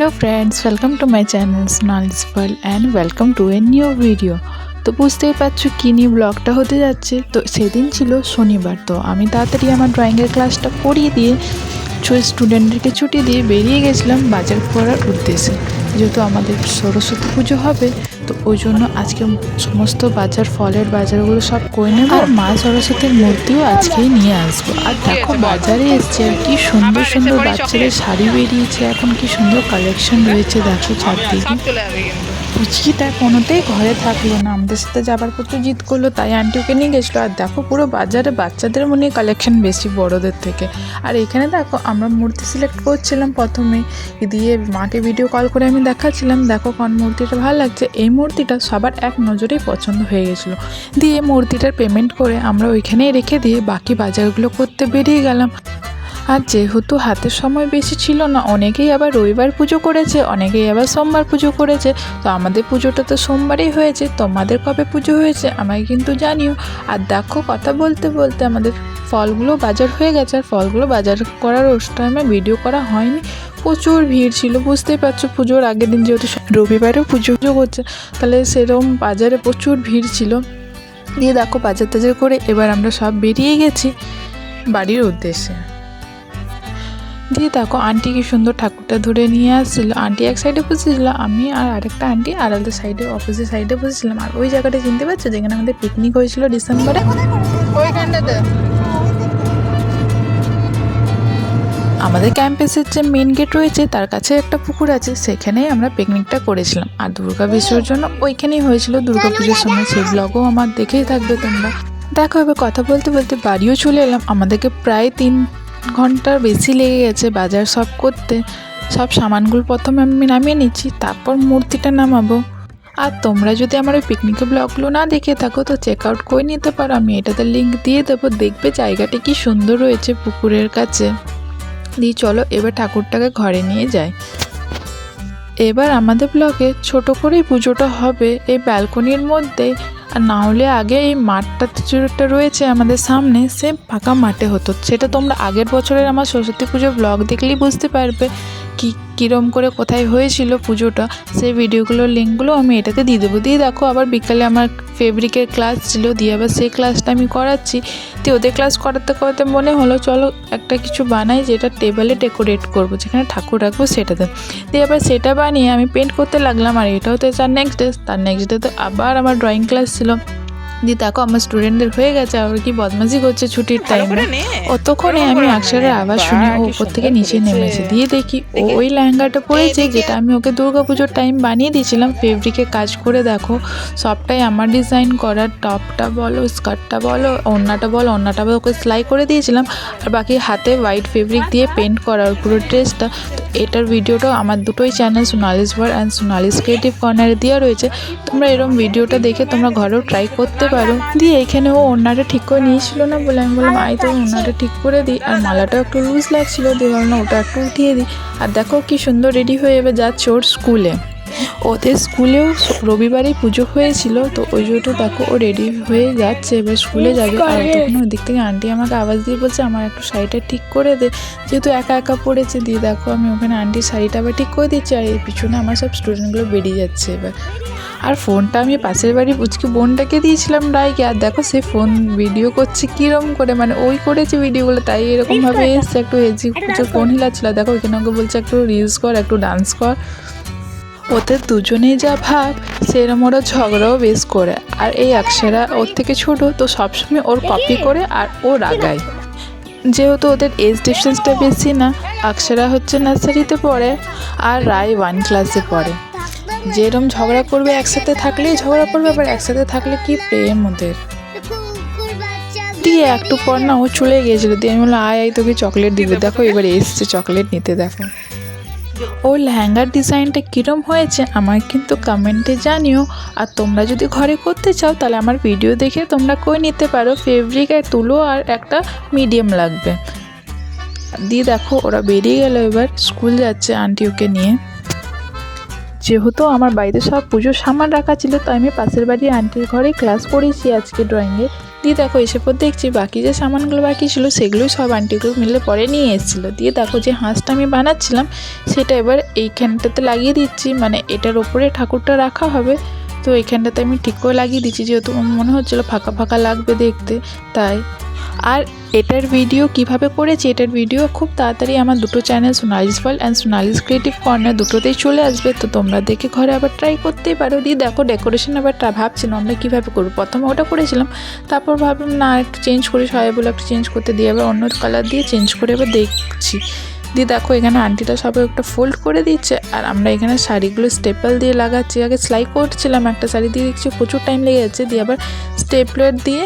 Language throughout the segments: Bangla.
Hello friends, welcome to my channel Sonali's world and welcome to a new video. তো বুঝতেই পারছো কি নিয়ে ব্লগটা হতে যাচ্ছে। তো সেদিন ছিল শনিবার, তো আমি তাড়াতাড়ি আমার ড্রয়িংয়ের ক্লাসটা করিয়ে দিয়ে স্টুডেন্টদেরকে ছুটি দিয়ে বেরিয়ে গেছিলাম বাজার করার উদ্দেশ্যে। যেহেতু আমাদের সরস্বতী পুজো হবে, তো ওই জন্য আজকে সমস্ত বাজার, ফলের বাজারগুলো সব করে নেব। আর মা সরস্বতীর মূর্তিও আজকেই নিয়ে আসবো। আর দেখো বাজারে এসছে, আর কি সুন্দর সুন্দর বাচ্চাদের শাড়ি বেরিয়েছে, এখন কি সুন্দর কালেকশন রয়েছে দেখো চারদিকে। পুচকিটা কোনোতেই ঘরে থাকলো না, আমাদের সাথে যাবার প্রচুর জিদ করলো, তাই আন্টি ওকে নিয়ে গেছিলো। আর দেখো পুরো বাজারে বাচ্চাদের মনে কালেকশন বেশি বড়দের থেকে। আর এখানে দেখো আমরা মূর্তি সিলেক্ট করছিলাম প্রথমে, দিয়ে মাকে ভিডিও কল করে আমি দেখাচ্ছিলাম দেখো কোন মূর্তিটা ভালো লাগছে। এই মূর্তিটা সবার এক নজরেই পছন্দ হয়ে গেছিলো। দিয়ে মূর্তিটার পেমেন্ট করে আমরা ওইখানেই রেখে দিয়ে বাকি বাজারগুলো করতে বেরিয়ে গেলাম। আর যেহেতু হাতের সময় বেশি ছিল না, অনেকেই আবার রবিবার পুজো করেছে, অনেকেই আবার সোমবার পুজো করেছে। তো আমাদের পুজোটা তো সোমবারই হয়েছে, তোমাদের কবে পুজো হয়েছে আমাকে কিন্তু জানিও। আর দেখো কথা বলতে বলতে আমাদের ফলগুলো বাজার হয়ে গেছে। আর ফলগুলো বাজার করার ওই টাইমে ভিডিও করা হয়নি, প্রচুর ভিড় ছিল। বুঝতেই পারছো পুজোর আগের দিন যেহেতু রবিবারেও পুজো করছে, তাহলে সেরকম বাজারে প্রচুর ভিড় ছিল। দিয়ে দেখো বাজার টাজার করে এবার আমরা সব বেরিয়ে গেছি বাড়ির উদ্দেশ্যে। দিয়ে দেখো আন্টি কি সুন্দর ঠাকুরটা ধরে নিয়ে আসছিল। আন্টি এক সাইডে বসেছিল, আমি আর আরেকটা আন্টি আলাদা সাইডে, অপোজিট সাইডে বসেছিলাম। আর ওই জায়গাটা চিনতে পারছো যেখানে আমাদের পিকনিক হয়েছিল ডিসেম্বরে, ওইখানটাতে আমাদের ক্যাম্পাসের যে মেন গেট রয়েছে তার কাছে একটা পুকুর আছে, সেখানেই আমরা পিকনিকটা করেছিলাম। আর দুর্গা বিসর্জন ওইখানেই হয়েছিল দুর্গা পুজোর সময়, সেই ব্লগও আমার দেখেই থাকবে তোমরা। দেখো এবার কথা বলতে বলতে বাড়িও চলে এলাম। আমাদেরকে প্রায় 3 ঘন্টার বেশি লেগে গেছে বাজার সব করতে। সব সামানগুলো প্রথমে আমি নামিয়ে নিচ্ছি, তারপর মূর্তিটা নামাবো। আর তোমরা যদি আমার ওই পিকনিকের ব্লগগুলো না দেখে থাকো তো চেক আউট করে নিতে পারো, আমি এটাতে লিঙ্ক দিয়ে দেবো। দেখবে জায়গাটি কি সুন্দর রয়েছে পুকুরের কাছে। দিয়ে চলো এবার ঠাকুরটাকে ঘরে নিয়ে যাই। এবার আমাদের ব্লগে ছোট করেই পুজোটা হবে এই ব্যালকনির মধ্যেই। আর না হলে আগে এই মাঠটা যেটা রয়েছে আমাদের সামনে, সে ফাঁকা মাঠে হতো। সেটা তোমরা আগের বছরের আমার সরস্বতী পুজোর ব্লগ দেখলেই বুঝতে পারবে কীরম করে কোথায় হয়েছিল পুজোটা। সেই ভিডিওগুলোর লিঙ্কগুলো আমি এটাতে দিয়ে দেবো। দিয়ে দেখো আবার বিকালে আমার ফেব্রিকের ক্লাস ছিল, দিয়ে আবার সেই ক্লাসটা আমি করাচ্ছি। তো ওদের ক্লাস করাতে করাতে মনে হলো চলো একটা কিছু বানাই যেটা টেবিলে ডেকোরেট করবো, যেখানে ঠাকুর রাখবো সেটাতে। দিয়ে আবার সেটা বানিয়ে আমি পেন্ট করতে লাগলাম। আর এটাও তো তার নেক্সট ডে তো আবার আমার ড্রয়িং ক্লাস ছিল। দিয়ে দেখো আমার স্টুডেন্টদের হয়ে গেছে, আর কি বদমাশি করছে ছুটির টাইমে। অতক্ষণে আমি অক্ষরের আওয়াজ শুনে ও উপর থেকে নিচে নেমেছে। দিয়ে দেখি ও ওই লেহেঙ্গাটা পরেছে যেটা আমি ওকে দুর্গাপুজোর টাইম বানিয়ে দিয়েছিলাম ফেব্রিকে কাজ করে। দেখো সবটাই আমার ডিজাইন করা, টপটা বলো, স্কার্টটা বলো, ওড়নাটা বলো, ওকে সেলাই করে দিয়েছিলাম। আর বাকি হাতে হোয়াইট ফেব্রিক দিয়ে পেন্ট করা পুরো ড্রেসটা। তো এটার ভিডিওটাও আমার দুটোই channel Sonali's world and Sonali's creative কর্নারে দেওয়া রয়েছে। তোমরা এরকম ভিডিওটা দেখে তোমরা ঘরেও ট্রাই করতে পারো। দিয়ে এখানে ও ওড়নাটা ঠিক করে নিয়েছিল না বলে আমি বললাম আই তো ওড়নাটা ঠিক করে দিই। আর মালাটাও একটু লুজ লাগছিল, দিয়ে ভাবলাম ওটা একটু উঠিয়ে দিই। আর দেখো কি সুন্দর রেডি হয়ে এবার যাচ্ছে ওর স্কুলে। ওদের স্কুলেও রবিবারেই পুজো হয়েছিল, তো ওই জন্য দেখো ও রেডি হয়ে যাচ্ছে এবার স্কুলে যাবে। আর তখন ওই দিক থেকে আন্টি আমাকে আওয়াজ দিয়ে বলছে আমার একটু শাড়িটা ঠিক করে দে, যেহেতু একা একা পড়েছে। দিয়ে দেখো আমি ওখানে আন্টির শাড়িটা আবার ঠিক করে দিচ্ছি, আর এর পিছনে আমার সব স্টুডেন্টগুলো বেরিয়ে যাচ্ছে এবার। আর ফোনটা আমি পাশের বাড়ির পুচকি বোনটাকে দিয়েছিলাম রাইকে। আর দেখো সে ফোন ভিডিও করছে কীরকম করে, মানে ওই করেছে ভিডিওগুলো, তাই এরকমভাবে এসছে একটু হেজি কুচো ফোন হিলাচ্ছিল। দেখো ওইখানে ওকে বলছে একটু রিলস কর, একটু ডান্স কর। ওদের দুজনেই যা ভাব সেরম ওরা ঝগড়াও বেশ করে। আর এই অক্ষরা ওর থেকে ছোটো, তো সবসময় ওর কপি করে আর ও রাগায়। যেহেতু ওদের এজ ডিফারেন্সটা বেশি না, অক্ষরা হচ্ছে নার্সারিতে পড়ে আর রায় 1 ক্লাসে পড়ে। যেরম ঝগড়া করবে একসাথে থাকলেই ঝগড়া করবে, আবার একসাথে থাকলে কি প্রেম ওদের। দিয়ে একটু পর না ও চলে গিয়েছিলো। দিয়ে আমি বললাম আয় তোকে চকলেট দিবে। দেখো এবার এসছে চকলেট নিতে। দেখো ও লেহেঙ্গার ডিজাইনটা কীরম হয়েছে আমার কিন্তু কমেন্টে জানিও। আর তোমরা যদি ঘরে করতে চাও তাহলে আমার ভিডিও দেখে তোমরা করে নিতে পারো। ফেব্রিক আর তুলো আর একটা মিডিয়াম লাগবে। দিয়ে দেখো ওরা বেরিয়ে গেল, এবার স্কুল যাচ্ছে আন্টি ওকে নিয়ে। যেহেতু আমার বাড়িতে সব পুজোর সামান রাখা ছিল, তাই আমি পাশের বাড়ি আন্টির ঘরে ক্লাস করেছি আজকে ড্রয়িংয়ে। দিয়ে দেখো এসে পর দেখছি বাকি যে সামানগুলো বাকি ছিল সেগুলোই সব আন্টিগুলো মিলে পরে নিয়ে এসেছিলো। দিয়ে দেখো যে হাঁসটা আমি বানাচ্ছিলাম সেটা এবার এইখানটাতে লাগিয়ে দিচ্ছি, মানে এটার ওপরে ঠাকুরটা রাখা হবে। তো এইখানটাতে আমি ঠিক করে লাগিয়ে দিচ্ছি, যেহেতু আমার মনে হচ্ছিলো ফাঁকা ফাঁকা লাগবে দেখতে, তাই। আর এটার ভিডিও কিভাবে করেছি, এটার ভিডিও খুব তাড়াতাড়ি আমার দুটো channel Sonali's world and Sonali's creative corner দুটোতেই চলে আসবে, তো তোমরা দেখে ঘরে আবার ট্রাই করতেই পারো। দিয়ে দেখো ডেকোরেশন আবার ভাবছিলাম আমরা কীভাবে করবো, প্রথমে ওটা করেছিলাম, তারপর ভাবলাম না একটু চেঞ্জ করি, সবাই বলে একটু চেঞ্জ করতে দিয়ে আবার অন্য কালার দিয়ে চেঞ্জ করে এবার দেখছি। দিয়ে দেখো এখানে আন্টিটা সবাই একটা ফোল্ড করে দিচ্ছে, আর আমরা এখানে শাড়িগুলো স্টেপল দিয়ে লাগাচ্ছি। আগে সেলাই করছিলাম একটা শাড়ি দিয়ে, দেখছি প্রচুর টাইম লেগে যাচ্ছে, দিয়ে আবার স্টেপলার দিয়ে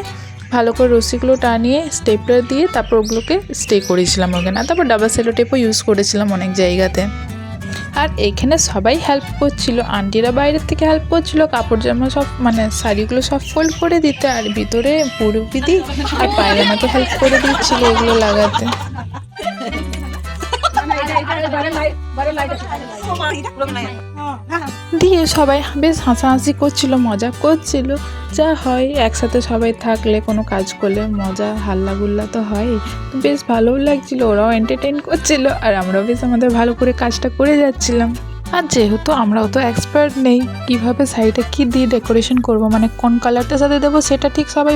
ভালো করে রশিগুলো টানিয়ে স্টেপলার দিয়ে তারপর ওগুলোকে স্টে করেছিলাম ওখানে, তারপর ডাবল সেলো টেপও ইউজ করেছিলাম অনেক জায়গাতে। আর এখানে সবাই হেল্প করছিল, আন্টিরা বাইরের থেকে হেল্প করছিল কাপড় জামা সব মানে শাড়িগুলো সব ফোল্ড করে দিতে, আর ভিতরে পুরোপিদি আর পায়ের আমাকে হেল্প করে দিচ্ছিল এগুলো লাগাতে। দিয়ে সবাই বেশ হাসাহাসি করছিল, মজা করছিল, যা হয় একসাথে সবাই থাকলে কোনো কাজ করলে মজা হাল্লাগুল্লা তো হয়, বেশ ভালোও লাগছিল, ওরাও এন্টারটেইন করছিল আর আমরাও বেশ আমাদের ভালো করে কাজটা করে যাচ্ছিলাম। আর যেহেতু আমরাও তো এক্সপার্ট নেই কীভাবে শাড়িটা কী দিয়ে ডেকোরেশন করব, মানে কোন কালারটার সাথে দেবো সেটা ঠিক সবাই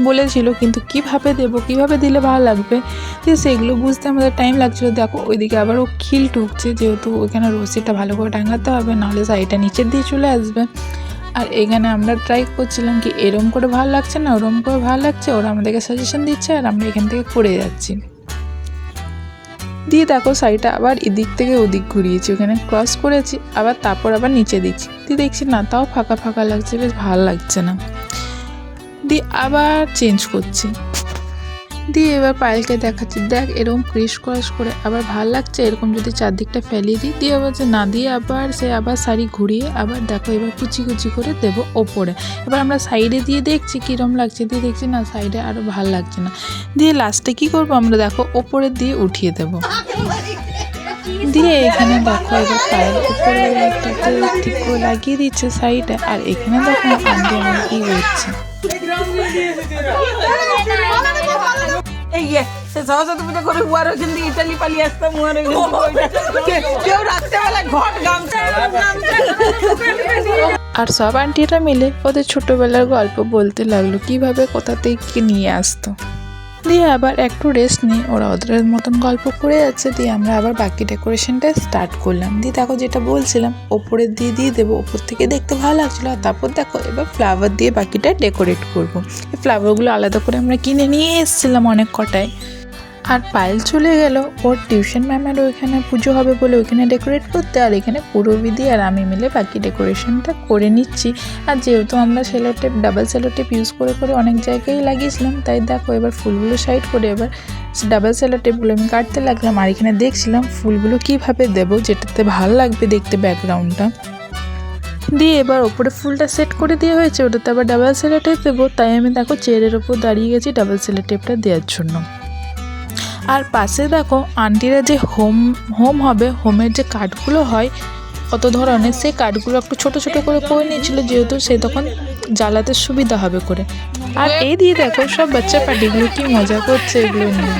বলেছিল, কিন্তু কিভাবে দেবো কিভাবে দিলে ভালো লাগবে যে সেগুলো বুঝতে আমাদের টাইম লাগছিলো। দেখো ওইদিকে আবার ও খিল ঠুকছে, যেহেতু ওইখানে রশিটা ভালো করে টাঙাতে হবে, নাহলে শাড়িটা নিচের দিয়ে চলে আসবে। আর এখানে আমরা ট্রাই করছিলাম কি এরম করে ভালো লাগছে না ওরম করে ভালো লাগছে, ওরা আমাদেরকে সাজেশন দিচ্ছে আর আমরা এখান থেকে করে যাচ্ছি। দিয়ে দেখো শাড়িটা আবার এদিক থেকে ওদিক ঘুরিয়েছি, ওখানে ক্রস করেছি, আবার তারপর আবার নিচে দিচ্ছি, দিয়ে দেখছি না তাও ফাঁকা ফাঁকা লাগছে, বেশ ভালো লাগছে না, দিয়ে আবার চেঞ্জ করছি। দিয়ে এবার পায়েলকে দেখাচ্ছি, দেখ এরকম ক্রিস ক্রস করে আবার ভালো লাগছে, এরকম যদি চারদিকটা ফেলিয়ে দিই, দিয়ে আবার যে না দিয়ে আবার সে আবার শাড়ি ঘুরিয়ে আবার দেখো এবার কুচি কুচি করে দেবো ওপরে। এবার আমরা সাইডে দিয়ে দেখছি কীরকম লাগছে, দিয়ে দেখছি না সাইডে আরও ভালো লাগছে না, দিয়ে লাস্টে কী করবো আমরা দেখো ওপরে দিয়ে উঠিয়ে দেবো। দিয়ে এখানে দেখো এবার পায়ের উপরে ঠিক করে লাগিয়ে দিচ্ছে শাড়িটা, আর এখানে দেখো আন্টি আমার কী করছে। সরস্বতী পুজো করে হুয়ার ওখান থেকে ইটালি পালিয়ে আসতাম, হুয়ার কেউ রাত্রেবেলা ঘট গামছা। আর সব আন্টিরা মিলে ওদের ছোটোবেলার গল্প বলতে লাগলো কীভাবে কোথা থেকে নিয়ে আসতো। দিয়ে আবার একটু রেস্ট নিয়ে ওরা ওদের মতন গল্প করে যাচ্ছে, দিয়ে আমরা আবার বাকি ডেকোরেশনটা স্টার্ট করলাম। দিয়ে দেখো যেটা বলছিলাম ওপরে দিয়ে দেবো, ওপর থেকে দেখতে ভালো লাগছিলো, আর তারপর দেখো এবার ফ্লাওয়ার দিয়ে বাকিটা ডেকোরেট করবো। এই ফ্লাওয়ারগুলো আলাদা করে আমরা কিনে নিয়ে এসেছিলাম অনেক কটাই। আর পায়েল চলে গেল ওর টিউশন ম্যামের ওইখানে পুজো হবে বলে ওইখানে ডেকোরেট করতে, আর এখানে পুরোবিদি আর আমি মিলে বাকি ডেকোরেশনটা করে নিচ্ছি। আর যেহেতু আমরা সেলোটেপ ডাবল সেলোটেপ ইউজ করে করে অনেক জায়গায় লাগিয়েছিলাম, তাই দেখো এবার ফুলগুলো সাইড করে এবার ডাবল সেলোটেপগুলো আমি কাটতে লাগলাম, আর এখানে দেখছিলাম ফুলগুলো কীভাবে দেবো যেটাতে ভালো লাগবে দেখতে ব্যাকগ্রাউন্ডটা। দিয়ে এবার ওপরে ফুলটা সেট করে দেওয়া হয়েছে, ওটাতে আবার ডাবল সেলোটেপ দেবো, তাই আমি দেখো চেয়ারের ওপর দাঁড়িয়ে গেছি ডাবল সেলোটেপটা দেওয়ার জন্য। আর পাশে দেখো আন্টিরা যে হোম হবে, হোমের যে কাঠগুলো হয় কত ধরনের, সেই কাঠগুলো একটু ছোট ছোট করে নিয়েছিল, যেহেতু সে তখন জ্বালাতে সুবিধা হবে করে। আর এই দিয়ে দেখো সব বাচ্চা পার্টিগুলো কি মজা করছে এগুলো নিয়ে।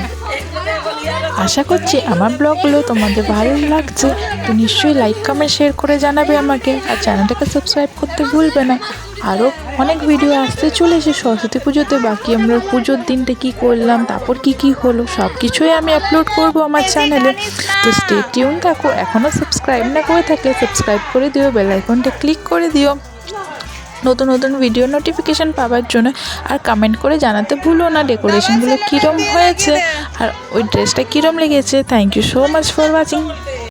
আশা করছি আমার ব্লগগুলো তোমাদের ভালো লাগছে, তো নিশ্চয়ই লাইক কমেন্ট শেয়ার করে জানাবে আমাকে, আর চ্যানেলটাকে সাবস্ক্রাইব করতে ভুলবে না। আরও অনেক ভিডিও আসতে চলেছে সরস্বতী পুজোতে, বাকি আমরা পুজোর দিনটা কি করলাম তারপর কি হলো সব কিছুই আমি আপলোড করব আমার চ্যানেলে, তো স্টে টিউন থাকো। এখনও সাবস্ক্রাইব না করে থাকলে সাবস্ক্রাইব করে দিও, বেল আইকনটা ক্লিক করে দিও নতুন নতুন ভিডিও নোটিফিকেশান পাওয়ার জন্য। আর কমেন্ট করে জানাতে ভুলো না ডেকোরেশনগুলো কীরম হয়েছে আর ওই ড্রেসটা কীরম লেগেছে। Thank you so much for watching.